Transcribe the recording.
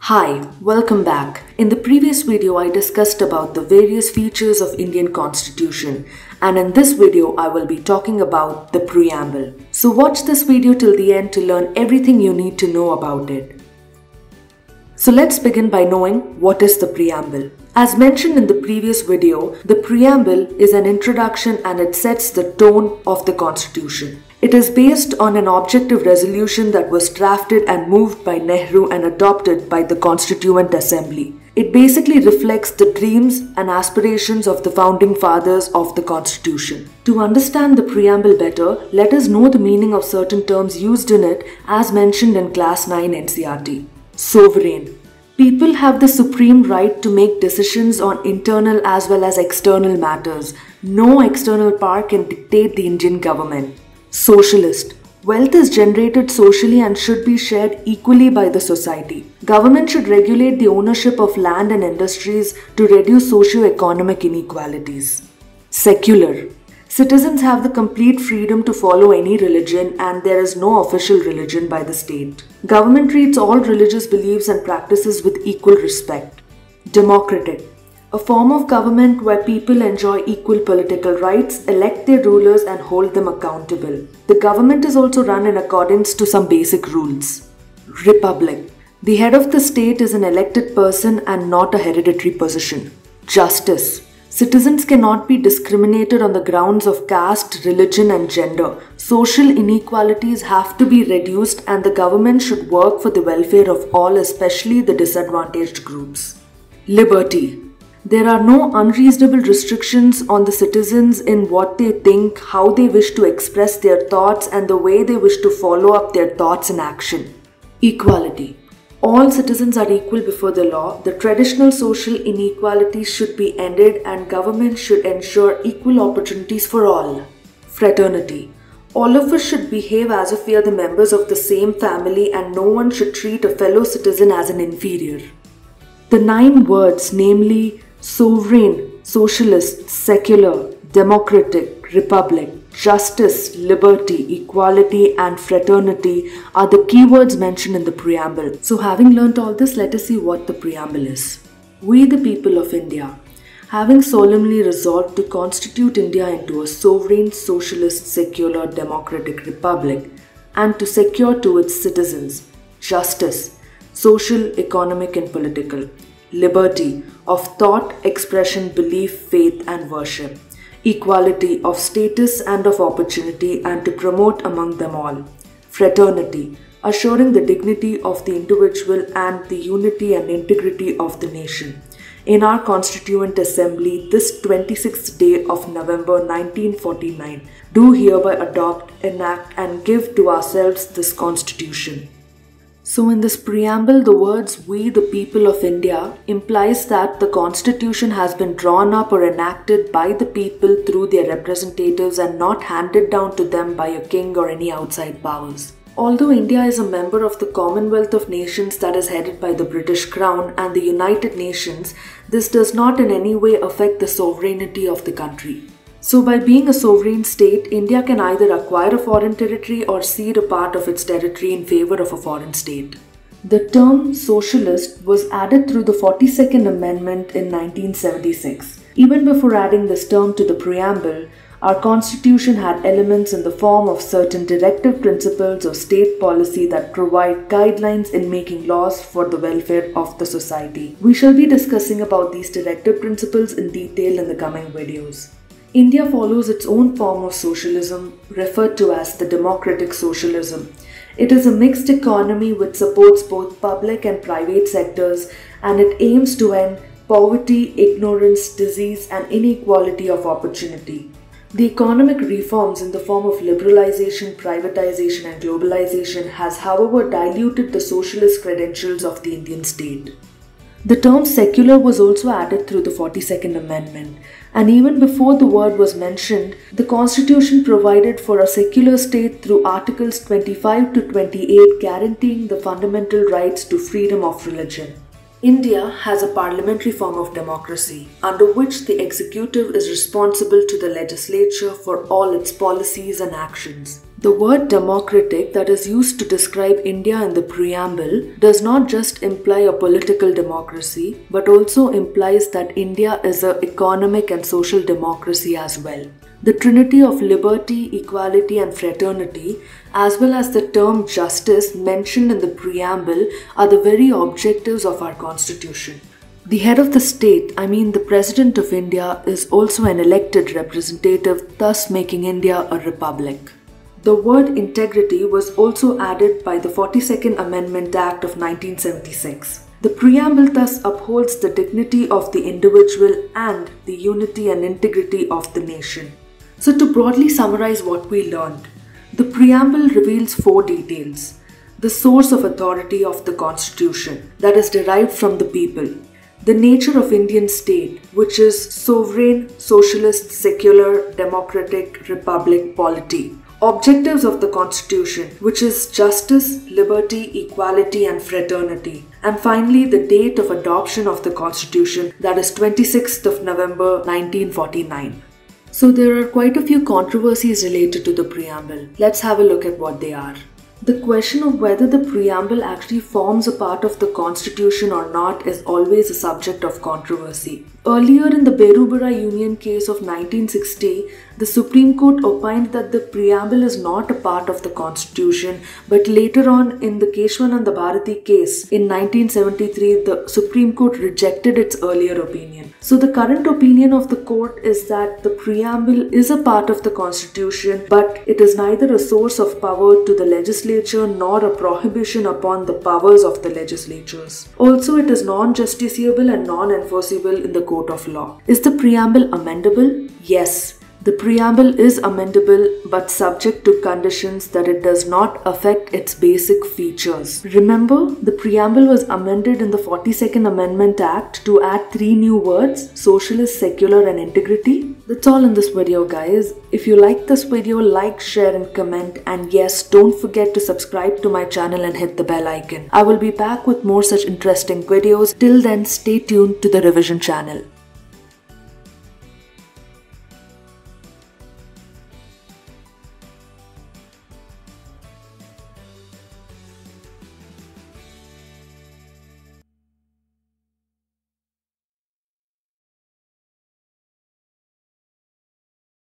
Hi, welcome back. In the previous video, I discussed about the various features of Indian Constitution, and in this video, I will be talking about the Preamble. So watch this video till the end to learn everything you need to know about it. So let's begin by knowing what is the Preamble. As mentioned in the previous video, the Preamble is an introduction and it sets the tone of the Constitution. It is based on an objective resolution that was drafted and moved by Nehru and adopted by the Constituent Assembly. It basically reflects the dreams and aspirations of the founding fathers of the Constitution. To understand the Preamble better, let us know the meaning of certain terms used in it as mentioned in Class 9 NCERT. Sovereign. People have the supreme right to make decisions on internal as well as external matters. No external power can dictate the Indian government. Socialist. Wealth is generated socially and should be shared equally by the society. Government should regulate the ownership of land and industries to reduce socio-economic inequalities. Secular. Citizens have the complete freedom to follow any religion and there is no official religion by the state. Government treats all religious beliefs and practices with equal respect. Democratic. A form of government where people enjoy equal political rights, elect their rulers and hold them accountable. The government is also run in accordance to some basic rules. Republic. The head of the state is an elected person and not a hereditary position. Justice. Citizens cannot be discriminated on the grounds of caste, religion and gender. Social inequalities have to be reduced and the government should work for the welfare of all, especially the disadvantaged groups. Liberty. There are no unreasonable restrictions on the citizens in what they think, how they wish to express their thoughts, and the way they wish to follow up their thoughts in action. Equality. All citizens are equal before the law. The traditional social inequalities should be ended and government should ensure equal opportunities for all. Fraternity. All of us should behave as if we are the members of the same family and no one should treat a fellow citizen as an inferior. The 9 words, namely sovereign, socialist, secular, democratic, republic, justice, liberty, equality and fraternity are the keywords mentioned in the Preamble. So having learnt all this, let us see what the Preamble is. We the people of India, having solemnly resolved to constitute India into a sovereign, socialist, secular, democratic republic and to secure to its citizens justice, social, economic and political, liberty of thought, expression, belief, faith and worship, equality of status and of opportunity and to promote among them all, fraternity, assuring the dignity of the individual and the unity and integrity of the nation. In our Constituent Assembly, this 26th day of November 1949, do hereby adopt, enact and give to ourselves this Constitution. So in this Preamble, the words "we the people of India" implies that the Constitution has been drawn up or enacted by the people through their representatives and not handed down to them by a king or any outside powers. Although India is a member of the Commonwealth of Nations that is headed by the British Crown and the United Nations, this does not in any way affect the sovereignty of the country. So by being a sovereign state, India can either acquire a foreign territory or cede a part of its territory in favor of a foreign state. The term socialist was added through the 42nd Amendment in 1976. Even before adding this term to the Preamble, our Constitution had elements in the form of certain directive principles of state policy that provide guidelines in making laws for the welfare of the society. We shall be discussing about these directive principles in detail in the coming videos. India follows its own form of socialism, referred to as the democratic socialism. It is a mixed economy which supports both public and private sectors, and it aims to end poverty, ignorance, disease, and inequality of opportunity. The economic reforms in the form of liberalization, privatization, and globalization has, however, diluted the socialist credentials of the Indian state. The term secular was also added through the 42nd Amendment, and even before the word was mentioned, the Constitution provided for a secular state through Articles 25 to 28 guaranteeing the fundamental rights to freedom of religion. India has a parliamentary form of democracy, under which the executive is responsible to the legislature for all its policies and actions. The word democratic that is used to describe India in the preamble does not just imply a political democracy, but also implies that India is an economic and social democracy as well. The trinity of liberty, equality and fraternity, as well as the term justice mentioned in the preamble, are the very objectives of our constitution. The head of the state, the President of India, is also an elected representative, thus making India a republic. The word integrity was also added by the 42nd Amendment Act of 1976. The preamble thus upholds the dignity of the individual and the unity and integrity of the nation. So to broadly summarize what we learned, the preamble reveals 4 details. The source of authority of the constitution, that is derived from the people. The nature of Indian state, which is sovereign, socialist, secular, democratic, republic, polity. Objectives of the constitution, which is justice, liberty, equality and fraternity. And finally, the date of adoption of the constitution, that is 26th of November 1949. So there are quite a few controversies related to the preamble. Let's have a look at what they are. The question of whether the preamble actually forms a part of the constitution or not is always a subject of controversy. Earlier in the Berubara Union case of 1960, the Supreme Court opined that the preamble is not a part of the constitution, but later on in the Keshwananda Bharati case in 1973, the Supreme Court rejected its earlier opinion. So the current opinion of the court is that the preamble is a part of the constitution, but it is neither a source of power to the legislature nor a prohibition upon the powers of the legislatures. Also, it is non-justiciable and non-enforceable in the court of law. Is the preamble amendable? Yes. The preamble is amendable but subject to conditions that it does not affect its basic features. Remember, the preamble was amended in the 42nd Amendment Act to add 3 new words: socialist, secular and integrity. That's all in this video, guys. If you like this video, like, share and comment, and yes, don't forget to subscribe to my channel and hit the bell icon. I will be back with more such interesting videos. Till then, stay tuned to the Revision channel.